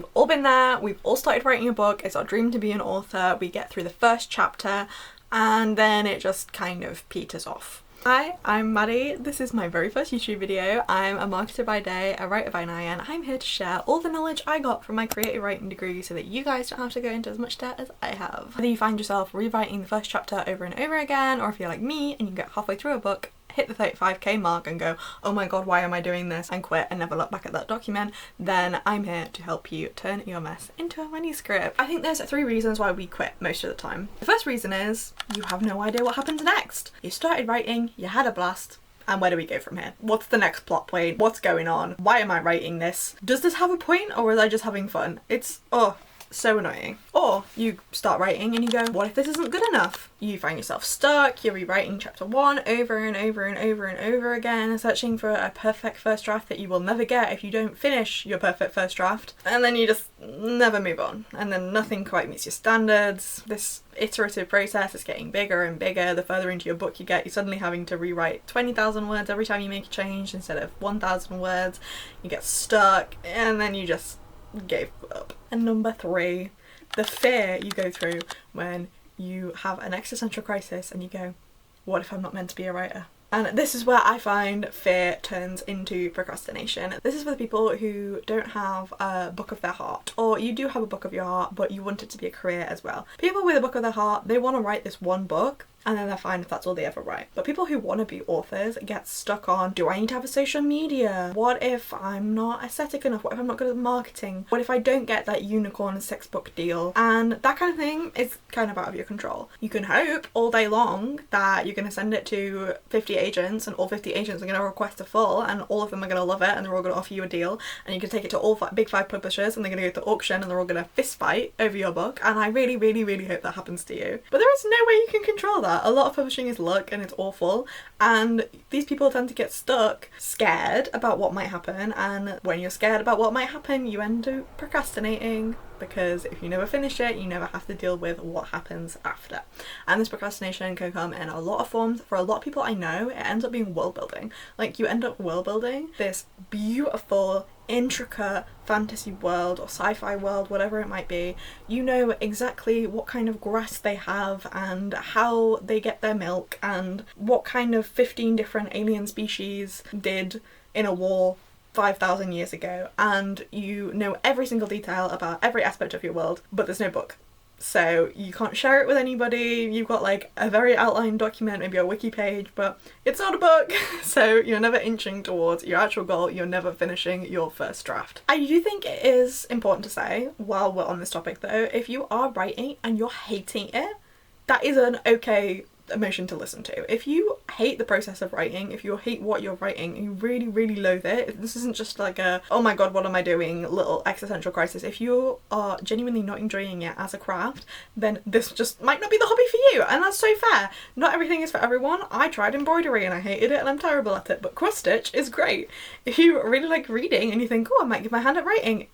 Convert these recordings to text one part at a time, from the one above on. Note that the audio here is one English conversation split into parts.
We've all been there, we've all started writing a book, it's our dream to be an author, we get through the first chapter and then it just kind of peters off. Hi, I'm Maddie. This is my very first YouTube video. I'm a marketer by day, a writer by night, and I'm here to share all the knowledge I got from my creative writing degree so that you guys don't have to go into as much debt as I have. Whether you find yourself rewriting the first chapter over and over again, or if you're like me and you get halfway through a book, hit the 35k mark and go, oh my god, why am I doing this, and quit and never look back at that document, then I'm here to help you turn your mess into a manuscript. I think there's 3 reasons why we quit most of the time. The first reason is you have no idea what happens next. You started writing, you had a blast, and where do we go from here? What's the next plot point? What's going on? Why am I writing this? Does this have a point, or was I just having fun? It's, so annoying. Or you start writing and you go, what if this isn't good enough? You find yourself stuck, you're rewriting chapter 1 over and over and over and over again, searching for a perfect first draft that you will never get if you don't finish your perfect first draft, and then you just never move on, and then nothing quite meets your standards. This iterative process is getting bigger and bigger. The further into your book you get, you're suddenly having to rewrite 20,000 words every time you make a change instead of 1,000 words. You get stuck and then you just gave up. And number 3, the fear you go through when you have an existential crisis and you go, what if I'm not meant to be a writer? And this is where I find fear turns into procrastination. This is for the people who don't have a book of their heart, or you do have a book of your heart but you want it to be a career as well. People with a book of their heart, they want to write this one book and then they're fine if that's all they ever write. But people who want to be authors get stuck on, do I need to have a social media? What if I'm not aesthetic enough? What if I'm not good at marketing? What if I don't get that unicorn 6-book deal? And that kind of thing is kind of out of your control. You can hope all day long that you're going to send it to 50 agents and all 50 agents are going to request a full and all of them are going to love it and they're all going to offer you a deal, and you can take it to all big 5 publishers and they're going to go to auction and they're all going to fist fight over your book, and I really, really, really hope that happens to you. But there is no way you can control that. A lot of publishing is luck and it's awful, and these people tend to get stuck scared about what might happen, and when you're scared about what might happen you end up procrastinating, because if you never finish it you never have to deal with what happens after. And this procrastination can come in a lot of forms. For a lot of people I know, it ends up being world building. Like, you end up world building this beautiful intricate fantasy world or sci-fi world, whatever it might be. You know exactly what kind of grass they have and how they get their milk and what kind of 15 different alien species did in a war 5,000 years ago, and you know every single detail about every aspect of your world, but there's no book. So you can't share it with anybody. You've got like a very outlined document, maybe a wiki page, but it's not a book. So you're never inching towards your actual goal. You're never finishing your first draft. I do think it is important to say, while we're on this topic though, if you are writing and you're hating it, that is an okay emotion to listen to. If you hate the process of writing, if you hate what you're writing, you really, really loathe it, this isn't just like a, oh my god, what am I doing, little existential crisis. If you are genuinely not enjoying it as a craft, then this just might not be the hobby for you, and that's so fair. Not everything is for everyone. I tried embroidery and I hated it and I'm terrible at it, but cross stitch is great. If you really like reading and you think, oh, I might give my hand at writing,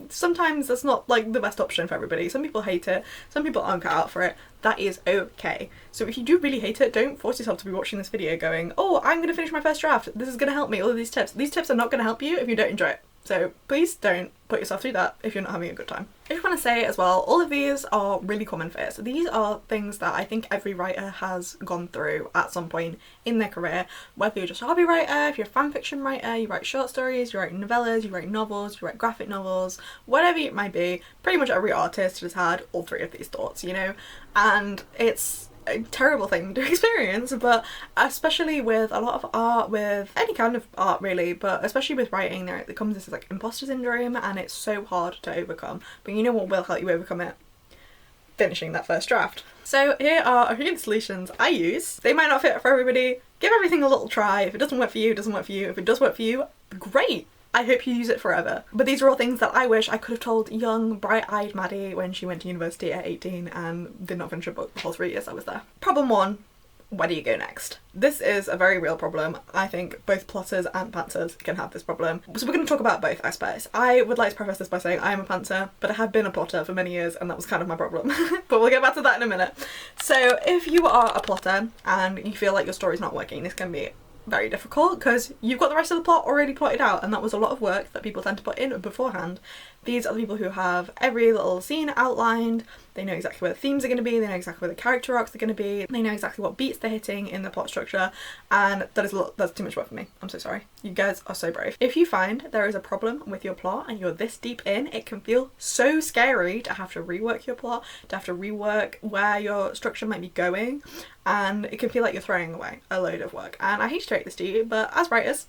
sometimes that's not like the best option for everybody. Some people hate it, some people aren't cut out for it. That is okay. So if you do really hate it, don't force yourself to be watching this video going, oh, I'm gonna finish my first draft, this is gonna help me, all of these tips. These tips are not gonna help you if you don't enjoy it. So please don't put yourself through that if you're not having a good time. I just want to say as well, all of these are really common fears. These are things that I think every writer has gone through at some point in their career, whether you're just a hobby writer, if you're a fan fiction writer, you write short stories, you write novellas, you write novels, you write graphic novels, whatever it might be. Pretty much every artist has had all 3 of these thoughts, you know, and it's a terrible thing to experience, but especially with a lot of art, with any kind of art really, but especially with writing, there comes this like imposter syndrome, and it's so hard to overcome. But you know what will help you overcome it? Finishing that first draft. So here are a few of the solutions I use. They might not fit for everybody. Give everything a little try. If it doesn't work for you, it doesn't work for you. If it does work for you, great. I hope you use it forever. But these are all things that I wish I could have told young, bright-eyed Maddie when she went to university at 18 and did not finish a book the whole 3 years I was there. Problem 1, where do you go next? This is a very real problem. I think both plotters and pantsers can have this problem. So we're going to talk about both, I suppose. I would like to preface this by saying I am a pantser, but I have been a plotter for many years and that was kind of my problem. But we'll get back to that in a minute. So if you are a plotter and you feel like your story's not working, this can be very difficult because you've got the rest of the plot already plotted out, and that was a lot of work that people tend to put in beforehand. These are the people who have every little scene outlined. They know exactly where the themes are going to be, they know exactly where the character arcs are going to be, they know exactly what beats they're hitting in the plot structure, and that's too much work for me. I'm so sorry. You guys are so brave. If you find there is a problem with your plot and you're this deep in, it can feel so scary to have to rework your plot, to have to rework where your structure might be going, and it can feel like you're throwing away a load of work. And I hate to break this to you, but as writers,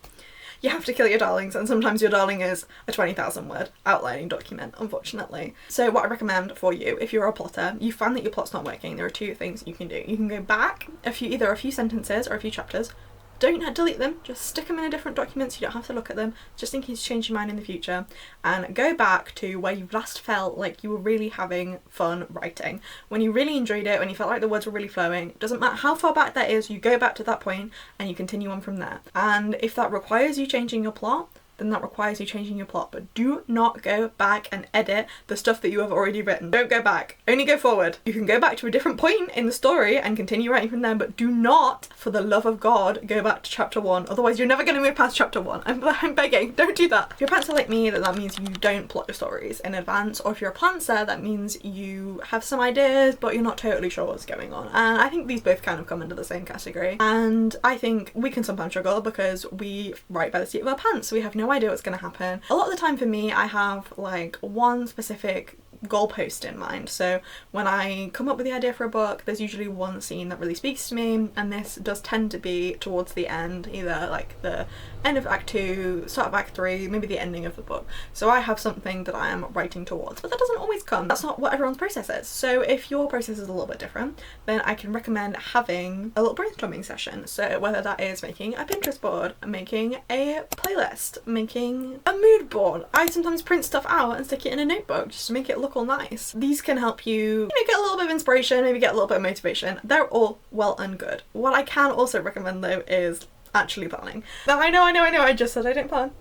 you have to kill your darlings, and sometimes your darling is a 20,000 word outlining document, unfortunately. So what I recommend for you, if you're a plotter, you find that your plot's not working, there are two things you can do. You can go back either a few sentences or a few chapters. Don't delete them, just stick them in a different document so you don't have to look at them, just in case you change your mind in the future, and go back to where you last felt like you were really having fun writing. When you really enjoyed it, when you felt like the words were really flowing, doesn't matter how far back that is, you go back to that point and you continue on from there. And if that requires you changing your plot, then that requires you changing your plot, but do not go back and edit the stuff that you have already written. Don't go back, only go forward. You can go back to a different point in the story and continue writing from there, but do not, for the love of God, go back to chapter 1, otherwise you're never going to move past chapter 1. I'm begging, don't do that. If you're a pantser like me, that means you don't plot your stories in advance, or if you're a pantser, that means you have some ideas but you're not totally sure what's going on. And I think these both kind of come under the same category, and I think we can sometimes struggle because we write by the seat of our pants, so we have no idea what's going to happen. A lot of the time for me, I have like one specific goalpost in mind. So when I come up with the idea for a book, there's usually one scene that really speaks to me, and this does tend to be towards the end, either like the end of Act 2, start of Act 3, maybe the ending of the book. So I have something that I am writing towards, but that doesn't always come. That's not what everyone's process is. So if your process is a little bit different, then I can recommend having a little brainstorming session. So whether that is making a Pinterest board, making a playlist, making a mood board. I sometimes print stuff out and stick it in a notebook just to make it look all nice. These can help you know, get a little bit of inspiration, maybe get a little bit of motivation. They're all well and good. What I can also recommend though is actually planning. Now I know, I just said I don't plan.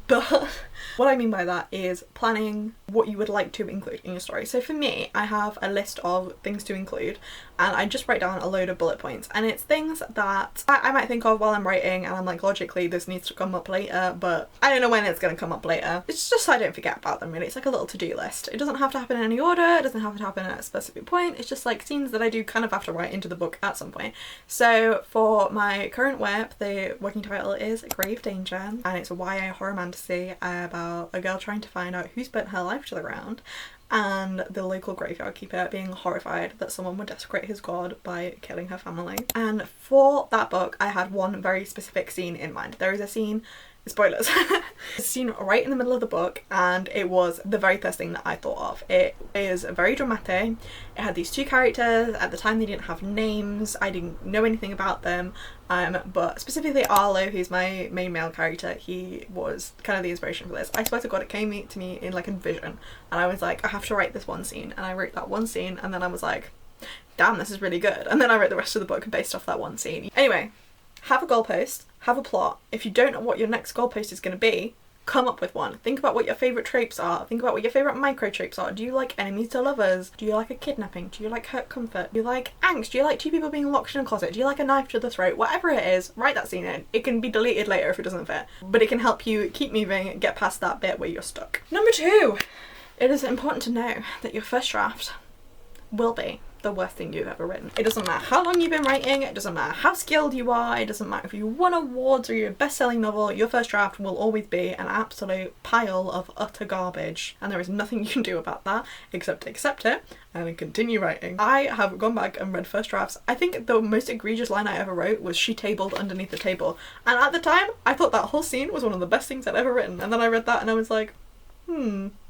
But what I mean by that is planning what you would like to include in your story. So for me, I have a list of things to include, and I just write down a load of bullet points, and it's things that I might think of while I'm writing, and I'm like, logically this needs to come up later, but I don't know when it's going to come up later. It's just so I don't forget about them, really. It's like a little to-do list. It doesn't have to happen in any order, it doesn't have to happen at a specific point, it's just like scenes that I do kind of have to write into the book at some point. So for my current WEP, the working title is Grave Danger, and it's a YA horror fantasy about a girl trying to find out who's burnt her life to the ground, and the local graveyard keeper being horrified that someone would desecrate his god by killing her family. And for that book, I had one very specific scene in mind. There is a scene, spoilers, a scene right in the middle of the book, and it was the very first thing that I thought of. It is very dramatic. It had these two characters. At the time they didn't have names, I didn't know anything about them, but specifically Arlo, who's my main male character, he was kind of the inspiration for this. I swear to God, it came to me in like a vision, and I was like, I have to write this one scene, and I wrote that one scene, and then I was like, damn, this is really good, and then I wrote the rest of the book based off that one scene. Anyway, have a goalpost, have a plot. If you don't know what your next goalpost is going to be, come up with one. Think about what your favourite tropes are. Think about what your favourite micro tropes are. Do you like enemies to lovers? Do you like a kidnapping? Do you like hurt comfort? Do you like angst? Do you like two people being locked in a closet? Do you like a knife to the throat? Whatever it is, write that scene in. It can be deleted later if it doesn't fit, but it can help you keep moving, get past that bit where you're stuck. Number 2, it is important to know that your first draft will be the worst thing you've ever written. It doesn't matter how long you've been writing, it doesn't matter how skilled you are, it doesn't matter if you won awards or you're a best-selling novel, your first draft will always be an absolute pile of utter garbage, and there is nothing you can do about that except accept it and then continue writing. I have gone back and read first drafts. I think the most egregious line I ever wrote was "she tabled underneath the table," and at the time I thought that whole scene was one of the best things I'd ever written, and then I read that and I was like,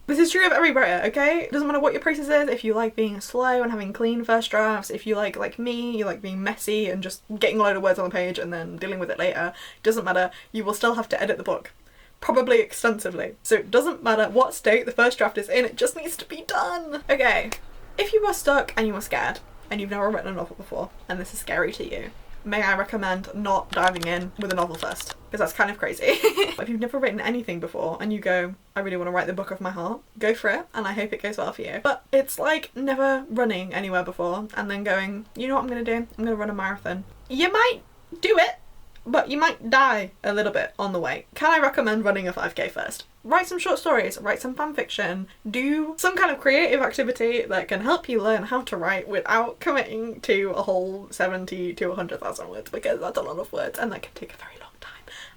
this is true of every writer, okay? It doesn't matter what your process is. If you like being slow and having clean first drafts, if you like me, you like being messy and just getting a load of words on the page and then dealing with it later, it doesn't matter. You will still have to edit the book, probably extensively. So it doesn't matter what state the first draft is in, it just needs to be done. Okay, if you are stuck and you are scared and you've never written a novel before and this is scary to you, may I recommend not diving in with a novel first, because that's kind of crazy. If you've never written anything before and you go, I really want to write the book of my heart, go for it, and I hope it goes well for you. But it's like never running anywhere before and then going, you know what I'm going to do? I'm going to run a marathon. You might do it, but you might die a little bit on the way. Can I recommend running a 5k first? Write some short stories, write some fan fiction, do some kind of creative activity that can help you learn how to write without committing to a whole 70 to 100,000 words, because that's a lot of words and that can take a very long time.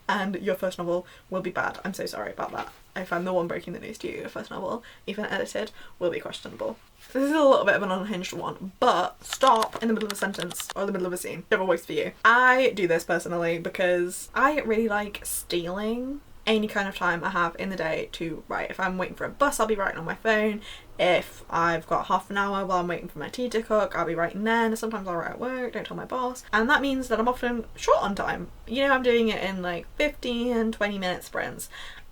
And your first novel will be bad. I'm so sorry about that. If I'm the one breaking the news to you, your first novel, even edited, will be questionable. So this is a little bit of an unhinged one, but stop in the middle of a sentence or the middle of a scene, whichever works for you. I do this personally because I really like stealing any kind of time I have in the day to write. If I'm waiting for a bus, I'll be writing on my phone. If I've got half an hour while I'm waiting for my tea to cook, I'll be writing then. Sometimes I'll write at work, don't tell my boss. And that means that I'm often short on time. You know, I'm doing it in like 15, 20-minute sprints.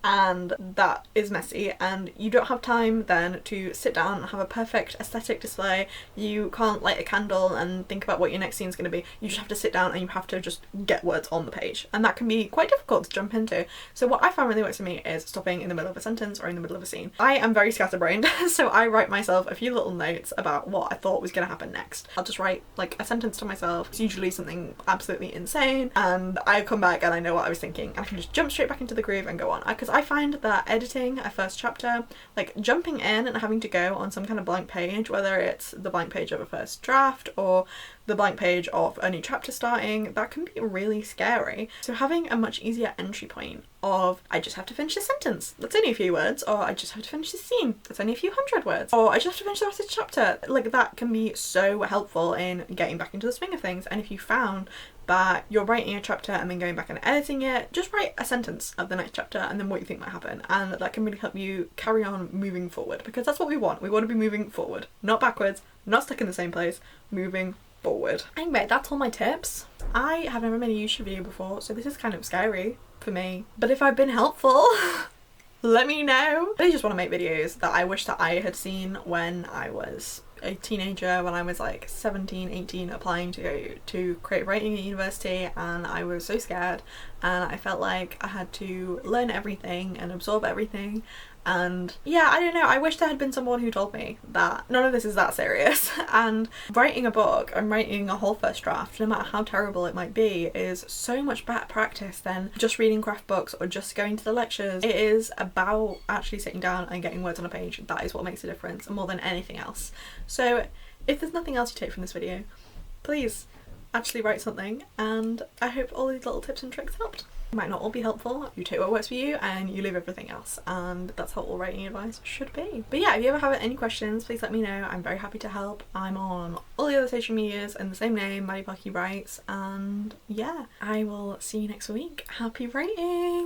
And that is messy, and you don't have time then to sit down and have a perfect aesthetic display. You can't light a candle and think about what your next scene's going to be. You just have to sit down and you have to just get words on the page, and that can be quite difficult to jump into. So what I found really works for me is stopping in the middle of a sentence or in the middle of a scene. I am very scatterbrained, so I write myself a few little notes about what I thought was going to happen next. I'll just write like a sentence to myself. It's usually something absolutely insane, and I come back and I know what I was thinking, and I can just jump straight back into the groove and go on. Because I find that editing a first chapter, like jumping in and having to go on some kind of blank page, whether it's the blank page of a first draft or the blank page of a new chapter starting, that can be really scary. So having a much easier entry point of, I just have to finish this sentence, that's only a few words, or I just have to finish this scene, that's only a few hundred words, or I just have to finish the rest of the chapter, like that can be so helpful in getting back into the swing of things. And if you found that you're writing a chapter and then going back and editing it, just write a sentence of the next chapter and then what you think might happen, and that can really help you carry on moving forward, because that's what we want. We want to be moving forward, not backwards, not stuck in the same place, moving forward. Anyway, that's all my tips. I have never made a YouTube video before, so this is kind of scary for me, but if I've been helpful let me know. I just want to make videos that I wish that I had seen when I was a teenager, when I was like 17, 18, applying to go to creative writing at university, and I was so scared and I felt like I had to learn everything and absorb everything. And yeah, I don't know, I wish there had been someone who told me that none of this is that serious, and writing a book and writing a whole first draft, no matter how terrible it might be, is so much better practice than just reading craft books or just going to the lectures. It is about actually sitting down and getting words on a page. That is what makes a difference more than anything else. So if there's nothing else you take from this video, please actually write something, and I hope all these little tips and tricks helped. Might not all be helpful. You take what works for you and you leave everything else, and that's how all writing advice should be. But yeah, if you ever have any questions, please let me know. I'm very happy to help. I'm on all the other social medias in the same name, Maddie Writes, and yeah, I will see you next week. Happy writing!